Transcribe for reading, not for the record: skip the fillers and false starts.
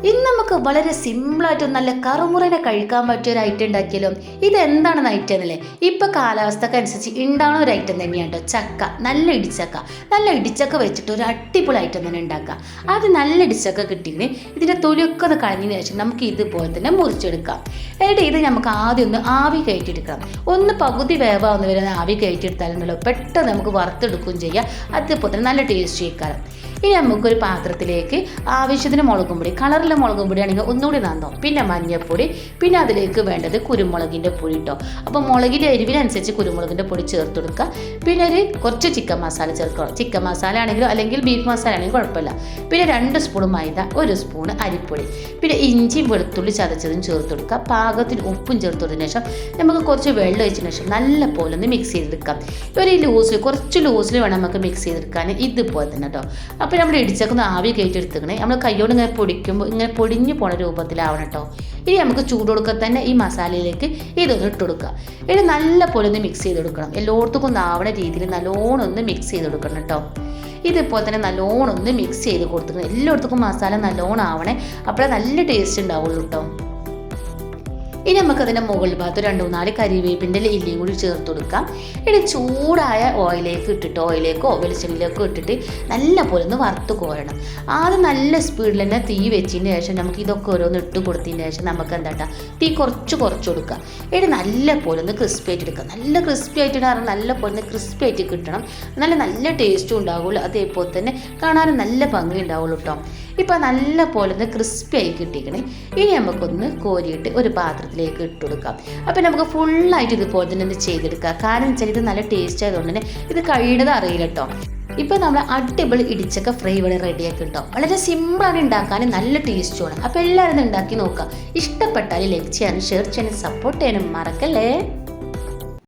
ഇന്ന് നമുക്ക് വളരെ സിമ്പിളായിട്ടും നല്ല കറുമുറനെ കഴിക്കാൻ പറ്റിയ ഒരു ഐറ്റം ഉണ്ടാക്കിയാലോ. ഇതെന്താണെന്ന് ഐറ്റം എന്നല്ലേ, ഇപ്പം കാലാവസ്ഥക്കനുസരിച്ച് ഉണ്ടാവുന്ന ഒരു ഐറ്റം തന്നെയാണ് കേട്ടോ ചക്ക. നല്ല ഇടിച്ചക്ക വെച്ചിട്ട് ഒരു അടിപൊളി ഐറ്റം തന്നെ ഉണ്ടാക്കാം. അത് നല്ല ഇടിച്ചക്ക കിട്ടിയെങ്കിൽ ഇതിൻ്റെ തൊലിയൊക്കെ ഒന്ന് കളഞ്ഞതിന് ശേഷം നമുക്ക് ഇതുപോലെ തന്നെ മുറിച്ചെടുക്കാം. എന്നിട്ട് ഇത് നമുക്ക് ആദ്യം ഒന്ന് ആവി കയറ്റിയെടുക്കണം. ഒന്ന് പകുതി വേവാവുന്ന വരെ ആവി കയറ്റിയെടുത്താലുണ്ടല്ലോ പെട്ടെന്ന് നമുക്ക് വറുത്തെടുക്കുകയും ചെയ്യാം. അതുപോലെ തന്നെ നല്ല ടേസ്റ്റ് ചെയ്യിക്കാറ്. ഇനി നമുക്കൊരു പാത്രത്തിലേക്ക് ആവശ്യത്തിന് മുളകും പൊടി, കളറിലെ മുളകും പൊടി ആണെങ്കിൽ ഒന്നുകൂടി നന്നോ, പിന്നെ മഞ്ഞൾപ്പൊടി, പിന്നെ അതിലേക്ക് വേണ്ടത് കുരുമുളകിൻ്റെ പൊടി കേട്ടോ. അപ്പോൾ മുളകിൻ്റെ എരിവിനനുസരിച്ച് കുരുമുളകിൻ്റെ പൊടി ചേർത്ത് കൊടുക്കുക. പിന്നെ കുറച്ച് ചിക്കൻ മസാല ചേർക്കണം. ചിക്കൻ മസാല ആണെങ്കിലും അല്ലെങ്കിൽ ബീഫ് മസാല ആണെങ്കിലും കുഴപ്പമില്ല. പിന്നെ 2 സ്പൂൺ മൈദ, 1 സ്പൂൺ അരിപ്പൊടി, പിന്നെ ഇഞ്ചിയും വെളുത്തുള്ളി ചതച്ചതും ചേർത്ത് കൊടുക്കുക. പാകത്തിന് ഉപ്പും ചേർത്ത് കൊടുത്തതിന് ശേഷം നമുക്ക് കുറച്ച് വെള്ളം ഒഴിച്ചതിന് ശേഷം നല്ല പോലെ ഒന്ന് മിക്സ് ചെയ്തെടുക്കാം. കുറച്ച് ലൂസിൽ വേണം നമുക്ക് മിക്സ് ചെയ്തെടുക്കാൻ. ഇതുപോലെ തന്നെ കേട്ടോ. അപ്പോൾ നമ്മൾ ഇടിച്ചൊക്കെ ആവി കയറ്റിയെടുത്തിക്കണേ. നമ്മൾ കൈയോട് ഇങ്ങനെ പൊടിക്കുമ്പോൾ ഇങ്ങനെ പൊടിഞ്ഞു പോണ രൂപത്തിലാവണം കേട്ടോ. ഇനി നമുക്ക് ചൂടൊടുക്കുക തന്നെ ഈ മസാലയിലേക്ക് ഇതൊന്ന് ഇട്ട് കൊടുക്കുക. ഇനി നല്ല പോലെ ഒന്ന് മിക്സ് ചെയ്ത് കൊടുക്കണം. എല്ലായിടത്തും ഒന്ന് ആവണ രീതിയിൽ നല്ലോണം ഒന്ന് മിക്സ് ചെയ്ത് കൊടുക്കണം കേട്ടോ. ഇതുപോലെ തന്നെ നല്ലോണം ഒന്ന് മിക്സ് ചെയ്ത് കൊടുത്തിക്കണം. എല്ലായിടത്തും മസാല നല്ലോണം ആവണേ, അപ്പോഴേ നല്ല ടേസ്റ്റ് ഉണ്ടാവുള്ളൂ കേട്ടോ. ഇനി നമുക്കതിൻ്റെ മുകളിൽ ഭാഗത്ത് 2-4 കരിവേപ്പിൻ്റെ ഇലയും കൂടി ചേർത്ത് കൊടുക്കാം. ഇനി ചൂടായ ഓയിലേക്കോ വെളിച്ചെണ്ണയിലേക്കോ ഇട്ടിട്ട് നല്ല പോലെ ഒന്ന് വറുത്ത് കോരണം. ആദ്യം നല്ല സ്പീഡിൽ തന്നെ തീ വെച്ചതിന് ശേഷം നമുക്ക് ഇതൊക്കെ ഓരോന്ന് ഇട്ട് കൊടുത്തതിന് ശേഷം നമുക്ക് എന്താ തീ കുറച്ച് കൊടുക്കുക. ഇനി നല്ല പോലെ ഒന്ന് ക്രിസ്പി ആയിട്ട് എടുക്കുക. നല്ല ക്രിസ്പി ആയിട്ട് പറഞ്ഞാൽ നല്ല പോലെ ഒന്ന് ക്രിസ്പി ആയിട്ട് കിട്ടണം. നല്ല ടേസ്റ്റും ഉണ്ടാവുള്ളൂ, അതേപോലെ തന്നെ കാണാനും നല്ല ഭംഗി ഉണ്ടാവുള്ളൂ കേട്ടോ. ഇപ്പം നല്ല പോലെ ഒന്ന് ക്രിസ്പി ആയി കിട്ടിക്കണേ. ഇനി നമുക്കൊന്ന് കോരിയിട്ട് ഒരു പാത്രത്തിലേക്ക് ഇട്ട് കൊടുക്കാം. അപ്പം നമുക്ക് ഫുള്ളായിട്ട് ഇതുപോലെ തന്നെ ഒന്ന് ചെയ്തെടുക്കാം. കാരണം വെച്ചാൽ ഇത് നല്ല ടേസ്റ്റ് ആയതുകൊണ്ട് തന്നെ ഇത് കഴിയുന്നത് അറിയില്ല കേട്ടോ. ഇപ്പം നമ്മൾ അടിപൊളി ഇടിച്ചക്ക ഫ്രൈ ഇവിടെ റെഡിയാക്കി കേട്ടോ. വളരെ സിമ്പിളാണ് ഉണ്ടാക്കാനും നല്ല ടേസ്റ്റുമാണ്. അപ്പോൾ എല്ലാവരും ഉണ്ടാക്കി നോക്കാം. ഇഷ്ടപ്പെട്ടാൽ ലൈക്ക് ചെയ്യാനും ഷെയർ ചെയ്യാനും സപ്പോർട്ട് ചെയ്യാനും മറക്കല്ലേ.